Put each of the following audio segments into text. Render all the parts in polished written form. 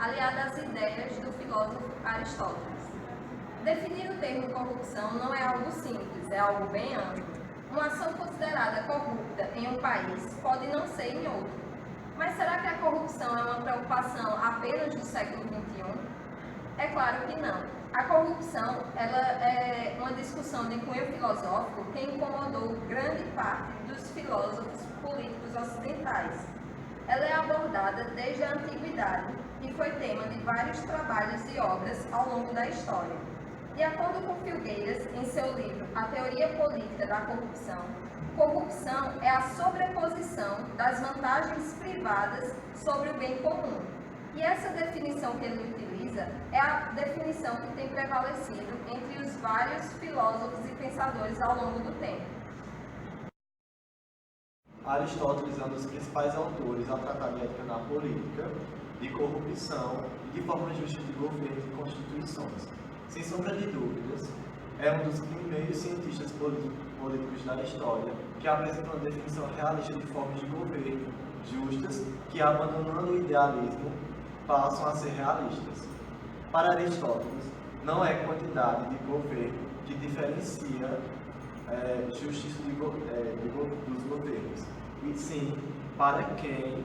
aliada às ideias do filósofo Aristóteles. Definir o termo corrupção não é algo simples, é algo bem amplo. Uma ação considerada corrupta em um país pode não ser em outro. Mas será que a corrupção é uma preocupação apenas do século XXI? É claro que não. A corrupção ela é uma discussão de cunho filosófico que incomodou grande parte dos filósofos políticos ocidentais. Ela é abordada desde a antiguidade e foi tema de vários trabalhos e obras ao longo da história. De acordo com Filgueiras, em seu livro A Teoria Política da Corrupção, corrupção é a sobreposição das vantagens privadas sobre o bem comum. E essa definição que ele utiliza é a definição que tem prevalecido entre os vários filósofos e pensadores ao longo do tempo. Aristóteles é um dos principais autores a tratar de ética na política, de corrupção e de forma justa de governo e constituições. Sem sombra de dúvidas, é um dos primeiros cientistas políticos da história que apresentou uma definição realista de formas de governo justas que, abandonando o idealismo, passam a ser realistas. Para Aristóteles, não é quantidade de governo que diferencia justiça dos governos, e sim para quem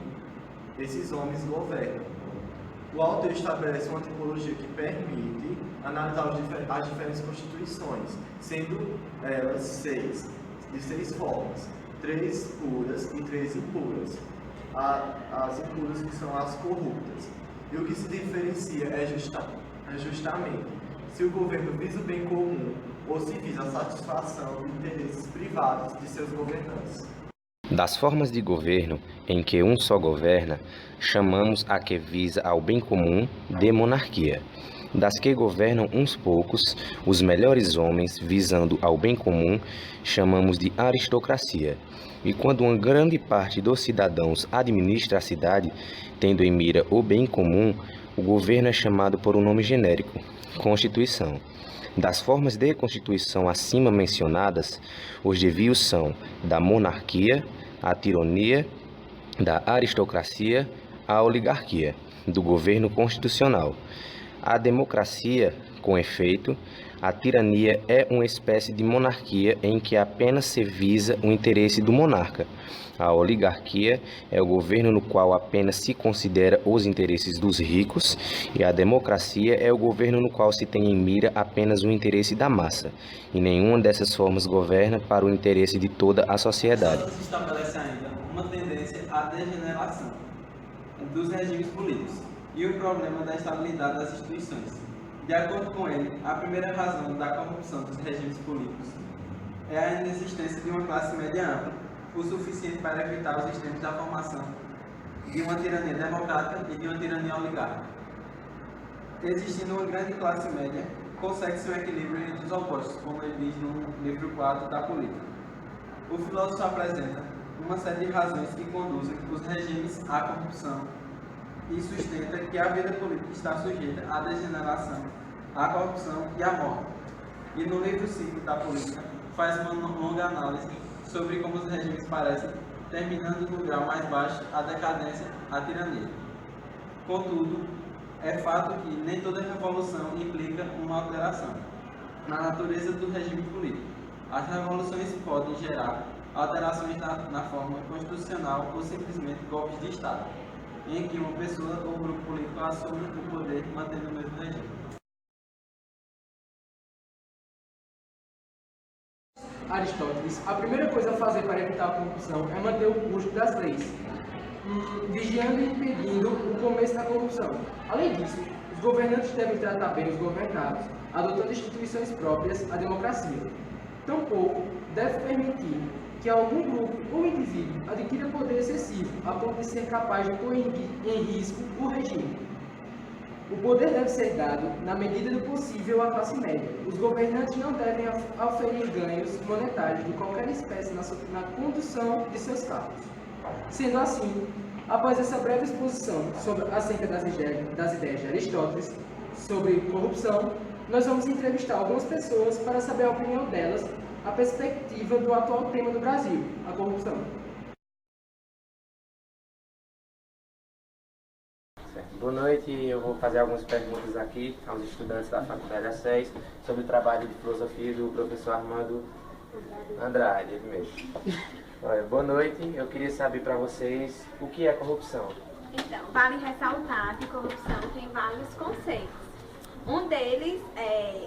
esses homens governam. O autor estabelece uma tipologia que permite analisar as diferentes constituições, sendo elas de seis formas, 3 puras e 3 impuras. As impuras que são as corruptas. E o que se diferencia é justamente se o governo visa o bem comum ou se visa a satisfação de interesses privados de seus governantes. Das formas de governo em que um só governa, chamamos a que visa ao bem comum de monarquia. Das que governam uns poucos, os melhores homens, visando ao bem comum, chamamos de aristocracia. E quando uma grande parte dos cidadãos administra a cidade, tendo em mira o bem comum, o governo é chamado por um nome genérico, Constituição. Das formas de Constituição acima mencionadas, os desvios são da monarquia, a tirania, da aristocracia, a oligarquia, do governo constitucional. A democracia, com efeito, a tirania é uma espécie de monarquia em que apenas se visa o interesse do monarca. A oligarquia é o governo no qual apenas se considera os interesses dos ricos, e a democracia é o governo no qual se tem em mira apenas o interesse da massa, e nenhuma dessas formas governa para o interesse de toda a sociedade. Se estabelece ainda uma tendência à degeneração dos regimes políticos e o problema da estabilidade das instituições. De acordo com ele, a primeira razão da corrupção dos regimes políticos é a inexistência de uma classe média ampla, o suficiente para evitar os extremos da formação de uma tirania democrática e de uma tirania oligárquica. Existindo uma grande classe média, consegue-se um equilíbrio entre os opostos, como ele diz no livro 4 da política. O filósofo apresenta uma série de razões que conduzem os regimes à corrupção e sustenta que a vida política está sujeita à degeneração, à corrupção e à morte. E no livro 5 da política faz uma longa análise sobre como os regimes parecem, terminando no grau mais baixo a decadência, a tirania. Contudo, é fato que nem toda revolução implica uma alteração na natureza do regime político. As revoluções podem gerar alterações na forma constitucional ou simplesmente golpes de Estado, em que uma pessoa ou grupo político assume o poder mantendo o mesmo regime. Aristóteles, a primeira coisa a fazer para evitar a corrupção é manter o curso das leis, vigiando e impedindo o começo da corrupção. Além disso, os governantes devem tratar bem os governados, adotando instituições próprias à democracia. Tampouco deve permitir que algum grupo ou indivíduo adquira poder excessivo a ponto de ser capaz de pôr em risco o regime. O poder deve ser dado, na medida do possível, à classe média. Os governantes não devem oferir ganhos monetários de qualquer espécie na condução de seus cargos. Sendo assim, após essa breve exposição acerca das ideias de Aristóteles sobre corrupção, nós vamos entrevistar algumas pessoas para saber a opinião delas a perspectiva do atual tema do Brasil, a corrupção. Certo. Boa noite, eu vou fazer algumas perguntas aqui aos estudantes da Faculdade A6 sobre o trabalho de filosofia do professor Armando Andrade, ele mesmo. Olha, boa noite, eu queria saber para vocês o que é corrupção. Então, vale ressaltar que corrupção tem vários conceitos. Um deles é...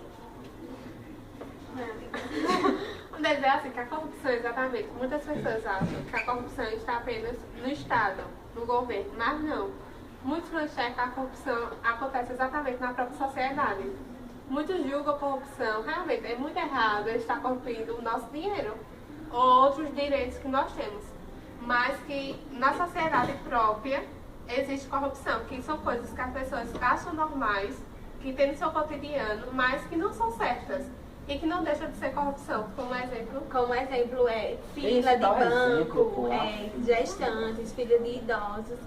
Um deles é assim, que a corrupção, exatamente, muitas pessoas acham que a corrupção está apenas no Estado, no governo, mas não. Muitos não enxergam que a corrupção acontece exatamente na própria sociedade. Muitos julgam a corrupção, realmente é muito errado, ele está corrompindo o nosso dinheiro ou outros direitos que nós temos. Mas que na sociedade própria existe corrupção, que são coisas que as pessoas acham normais, que tem no seu cotidiano, mas que não são certas. E que não deixa de ser corrupção, como exemplo. Como exemplo é fila de banco, gestantes, fila de idosos.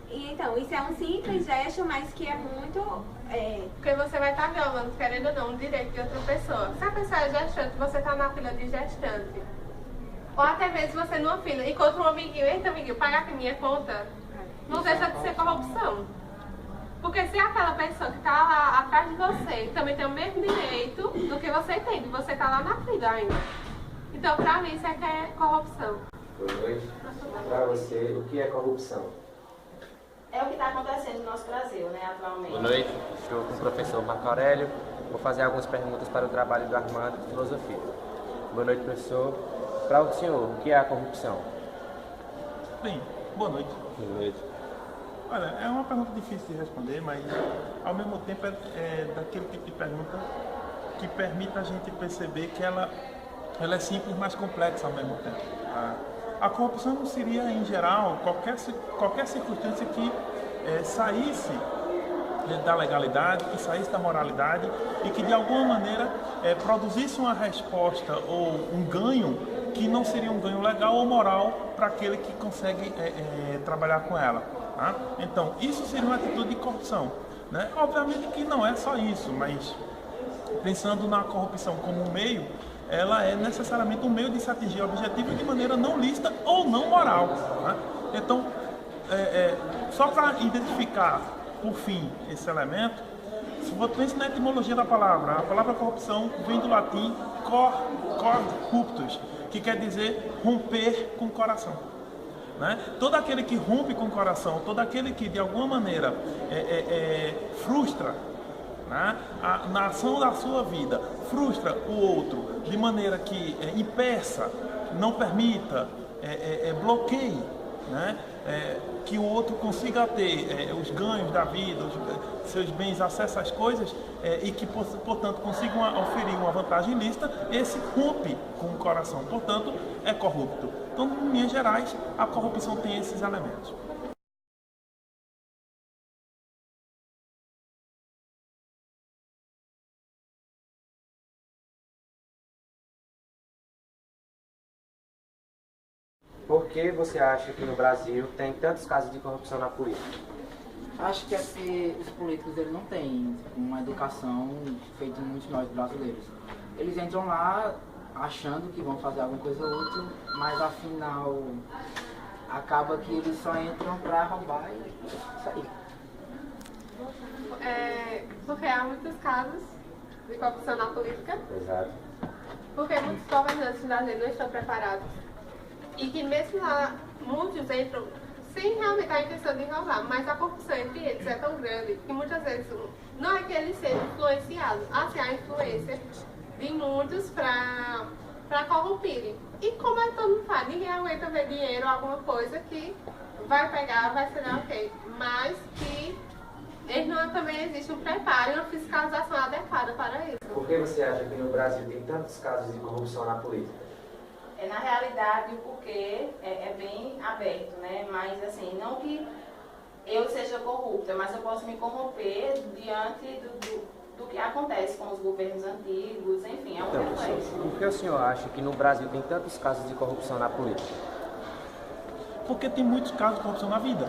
E, então, isso é um simples gesto, mas que é muito... Porque você vai estar violando, querendo ou não, um direito de outra pessoa. Se a pessoa é gestante, você está na fila de gestante. Ou até mesmo você numa fila, encontra um amiguinho, eita amiguinho, paga aqui minha conta. Não deixa de ser corrupção. Porque se aquela pessoa que está lá atrás de você também tem o mesmo direito do que você tem, de você estar lá na fila ainda. Então, pra mim, isso é que é corrupção. Boa noite. Para você, o que é corrupção? É o que está acontecendo no nosso Brasil, né, atualmente. Boa noite, estou com o professor Marco Aurélio. Vou fazer algumas perguntas para o trabalho do Armando de Filosofia. Boa noite, professor. Para o senhor, o que é a corrupção? Bem, boa noite. Boa noite. Olha, é uma pergunta difícil de responder, mas ao mesmo tempo é daquele tipo de pergunta que permite a gente perceber que ela é simples, mas complexa ao mesmo tempo. A corrupção não seria, em geral, qualquer circunstância que saísse da legalidade, que saísse da moralidade e que de alguma maneira produzisse uma resposta ou um ganho que não seria um ganho legal ou moral para aquele que consegue trabalhar com ela. Tá? Então, isso seria uma atitude de corrupção. Né? Obviamente que não é só isso, mas pensando na corrupção como um meio, ela é necessariamente um meio de se atingir o objetivo de maneira não lícita ou não moral. Tá? Então, só para identificar, por fim, esse elemento, se você pensa na etimologia da palavra, a palavra corrupção vem do latim corruptus, que quer dizer romper com o coração. Né? Todo aquele que rompe com o coração, todo aquele que de alguma maneira frustra, né, na ação da sua vida, frustra o outro de maneira que impeça, não permita, bloqueie, né, que o outro consiga ter os ganhos da vida, seus bens, acesso às coisas e que, portanto, consigam oferir uma vantagem ilícita, esse rompe com o coração, portanto, é corrupto. Então, em linhas gerais, a corrupção tem esses elementos. Por que você acha que no Brasil tem tantos casos de corrupção na política? Acho que é porque os políticos eles não têm uma educação feita em muitos nós brasileiros. Eles entram lá achando que vão fazer alguma coisa útil, mas afinal acaba que eles só entram para roubar e sair. Porque há muitos casos de corrupção na política. Exato. Porque muitos governantes brasileiros não estão preparados. E que mesmo lá, muitos entram sem realmente a intenção de roubar, mas a corrupção entre eles é tão grande que muitas vezes não é que eles sejam influenciados, assim, a influência de muitos para corrompirem. E como é que todo mundo faz? Ninguém aguenta ver dinheiro ou alguma coisa que vai pegar, vai ser ok. Mas que eles não também existe um preparo e uma fiscalização adequada para isso. Por que você acha que no Brasil tem tantos casos de corrupção na política? Na realidade, o porquê é bem aberto, né? Mas assim, não que eu seja corrupta, mas eu posso me corromper diante do que acontece com os governos antigos, enfim, é um reflexo. Por que o senhor acha que no Brasil tem tantos casos de corrupção na política? Porque tem muitos casos de corrupção na vida.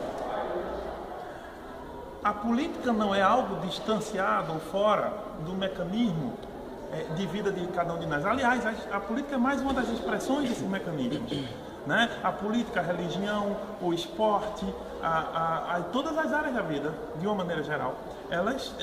A política não é algo distanciado ou fora do mecanismo de vida de cada um de nós. Aliás, a política é mais uma das expressões desse mecanismo. né? A política, a religião, o esporte, todas as áreas da vida, de uma maneira geral, elas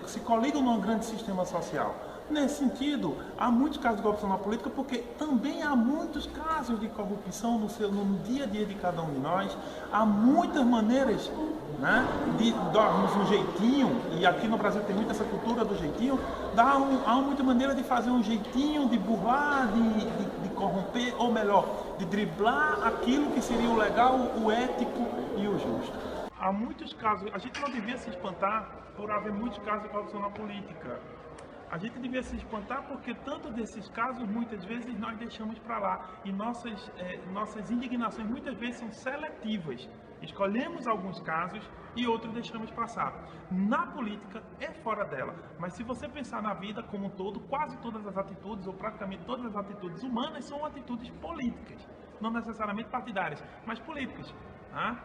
se coligam num grande sistema social. Nesse sentido, há muitos casos de corrupção na política, porque também há muitos casos de corrupção no dia a dia de cada um de nós. Há muitas maneiras, né, de darmos um jeitinho, e aqui no Brasil tem muito essa cultura do jeitinho, há muita maneira de fazer um jeitinho, de burlar, de corromper, ou melhor, de driblar aquilo que seria o legal, o ético e o justo. Há muitos casos, a gente não devia se espantar por haver muitos casos de corrupção na política. A gente devia se espantar porque tanto desses casos, muitas vezes, nós deixamos para lá. E nossas indignações, muitas vezes, são seletivas. Escolhemos alguns casos e outros deixamos passar. Na política, é fora dela. Mas se você pensar na vida como um todo, quase todas as atitudes, ou praticamente todas as atitudes humanas, são atitudes políticas. Não necessariamente partidárias, mas políticas. Tá?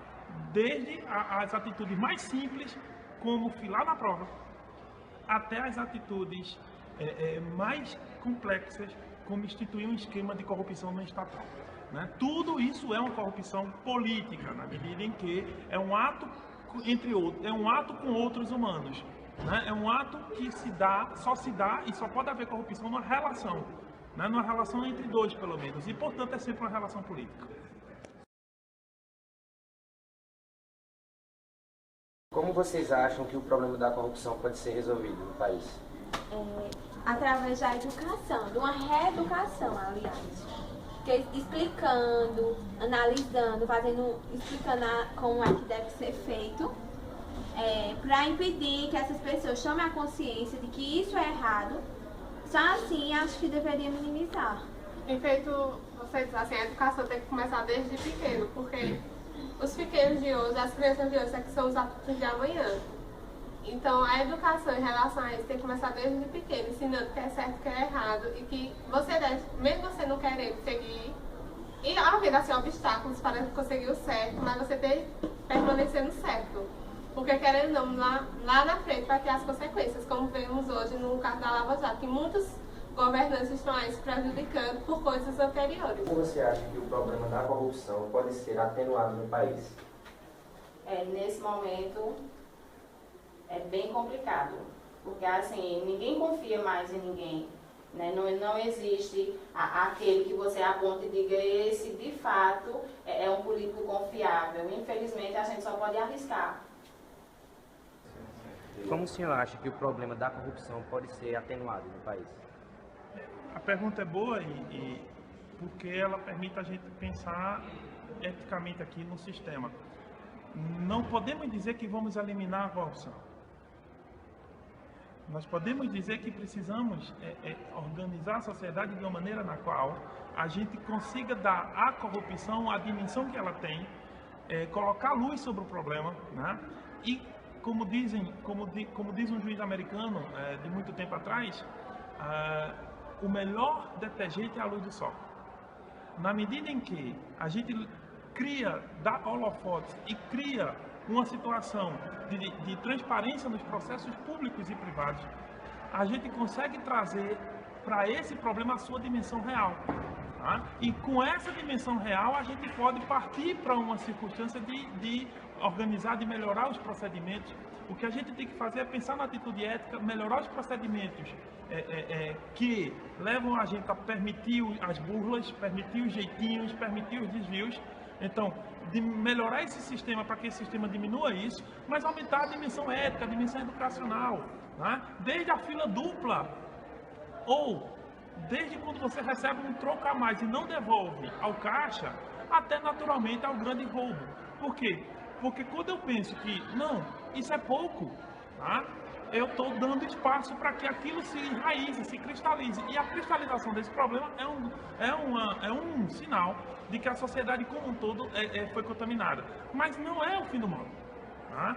Desde as atitudes mais simples, como filar na prova, até as atitudes mais complexas, como instituir um esquema de corrupção no estatal. Né? Tudo isso é uma corrupção política, na medida em que é um ato entre outros, é um ato com outros humanos. Né? É um ato que só se dá e só pode haver corrupção numa relação, né? Numa relação entre dois, pelo menos, e portanto é sempre uma relação política. Como vocês acham que o problema da corrupção pode ser resolvido no país? Através da educação, de uma reeducação, aliás. Explicando, analisando, explicando como é que deve ser feito, para impedir que essas pessoas tomem a consciência de que isso é errado. Só assim acho que deveria minimizar. Em feito, vocês assim, a educação tem que começar desde pequeno, porque os pequenos de hoje, as crianças de hoje é que são os adultos de amanhã. Então, a educação em relação a isso tem que começar desde pequeno, ensinando o que é certo e o que é errado, e que você deve, mesmo você não querendo seguir, e havendo assim obstáculos para conseguir o certo, mas você permanecendo certo. Porque querendo ou não, lá na frente vai ter as consequências, como vemos hoje no caso da Lava Jato, que muitos governantes estão aí se prejudicando por coisas anteriores. Como você acha que o problema da corrupção pode ser atenuado no país? Nesse momento é bem complicado, porque assim, ninguém confia mais em ninguém, né? Não existe aquele que você aponta e diga esse de fato é um político confiável. Infelizmente a gente só pode arriscar. Como o senhor acha que o problema da corrupção pode ser atenuado no país? A pergunta é boa porque ela permite a gente pensar eticamente aqui no sistema. Não podemos dizer que vamos eliminar a corrupção. Nós podemos dizer que precisamos organizar a sociedade de uma maneira na qual a gente consiga dar à corrupção a dimensão que ela tem, colocar luz sobre o problema, né? E como diz um juiz americano de muito tempo atrás, o melhor detergente é a luz do sol. Na medida em que a gente dá holofotes e cria uma situação de transparência nos processos públicos e privados, a gente consegue trazer para esse problema a sua dimensão real. Tá? E com essa dimensão real a gente pode partir para uma circunstância de organizar, de melhorar os procedimentos. O que a gente tem que fazer é pensar na atitude ética, melhorar os procedimentos que levam a gente a permitir as burlas, permitir os jeitinhos, permitir os desvios. Então, de melhorar esse sistema para que esse sistema diminua isso, mas aumentar a dimensão ética, a dimensão educacional, né? Desde a fila dupla, ou desde quando você recebe um troco a mais e não devolve ao caixa, até naturalmente ao grande roubo. Por quê? Porque quando eu penso que, não, isso é pouco, tá? Eu estou dando espaço para que aquilo se enraize, se cristalize. E a cristalização desse problema é um sinal de que a sociedade como um todo foi contaminada. Mas não é o fim do mundo. Tá?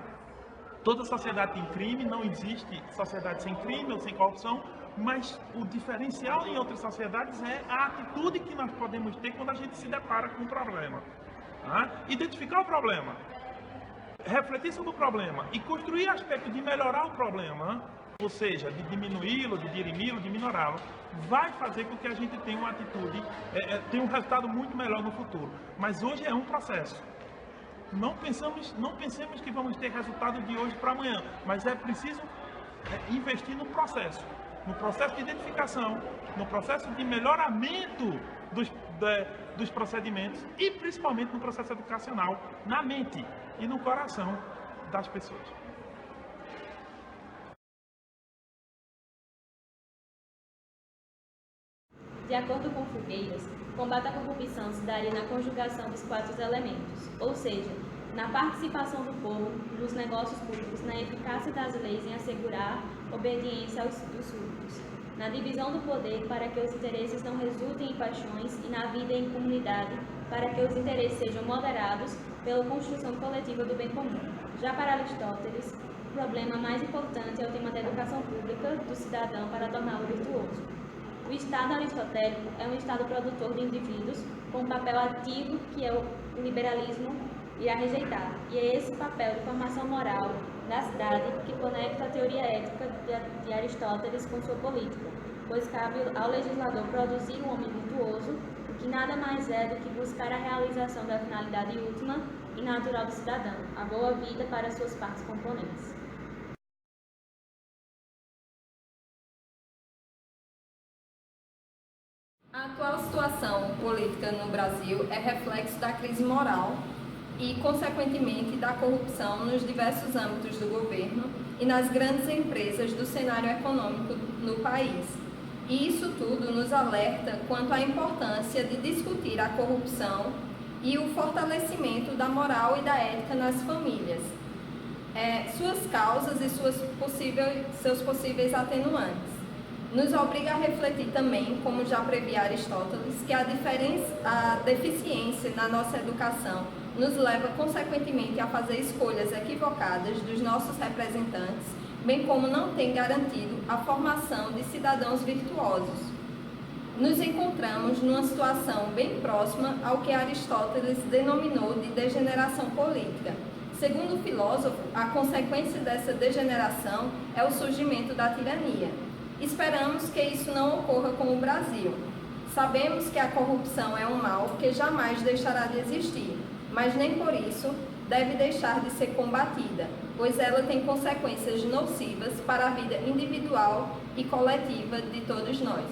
Toda sociedade tem crime, não existe sociedade sem crime ou sem corrupção, mas o diferencial em outras sociedades é a atitude que nós podemos ter quando a gente se depara com um problema. Tá? Identificar o problema, refletir sobre o problema e construir aspectos de melhorar o problema, ou seja, de diminuí-lo, de dirimi-lo, de minorá-lo, vai fazer com que a gente tenha uma atitude, tenha um resultado muito melhor no futuro. Mas hoje é um processo. Não pensemos que vamos ter resultado de hoje para amanhã, mas é preciso investir no processo de identificação, no processo de melhoramento dos procedimentos e principalmente no processo educacional, na mente e no coração das pessoas. De acordo com Fogueiras, o combate à corrupção se daria na conjugação dos 4 elementos, ou seja, na participação do povo nos negócios públicos, na eficácia das leis em assegurar obediência dos súditos, na divisão do poder para que os interesses não resultem em paixões e na vida em comunidade para que os interesses sejam moderados pela construção coletiva do bem comum. Já para Aristóteles, o problema mais importante é o tema da educação pública do cidadão para torná-lo virtuoso. O Estado aristotélico é um Estado produtor de indivíduos com um papel ativo que é o liberalismo irá rejeitar. E é esse papel de formação moral da cidade que conecta a teoria ética de Aristóteles com sua política, pois cabe ao legislador produzir um homem virtuoso, o que nada mais é do que buscar a realização da finalidade última e natural do cidadão, a boa vida para suas partes componentes. A atual situação política no Brasil é reflexo da crise moral e, consequentemente, da corrupção nos diversos âmbitos do governo e nas grandes empresas do cenário econômico no país. E isso tudo nos alerta quanto à importância de discutir a corrupção e o fortalecimento da moral e da ética nas famílias, suas causas e seus possíveis atenuantes. Nos obriga a refletir também, como já previa Aristóteles, que a deficiência na nossa educação nos leva, consequentemente, a fazer escolhas equivocadas dos nossos representantes, bem como não tem garantido a formação de cidadãos virtuosos. Nos encontramos numa situação bem próxima ao que Aristóteles denominou de degeneração política. Segundo o filósofo, a consequência dessa degeneração é o surgimento da tirania. Esperamos que isso não ocorra com o Brasil. Sabemos que a corrupção é um mal que jamais deixará de existir, mas nem por isso deve deixar de ser combatida, pois ela tem consequências nocivas para a vida individual e coletiva de todos nós.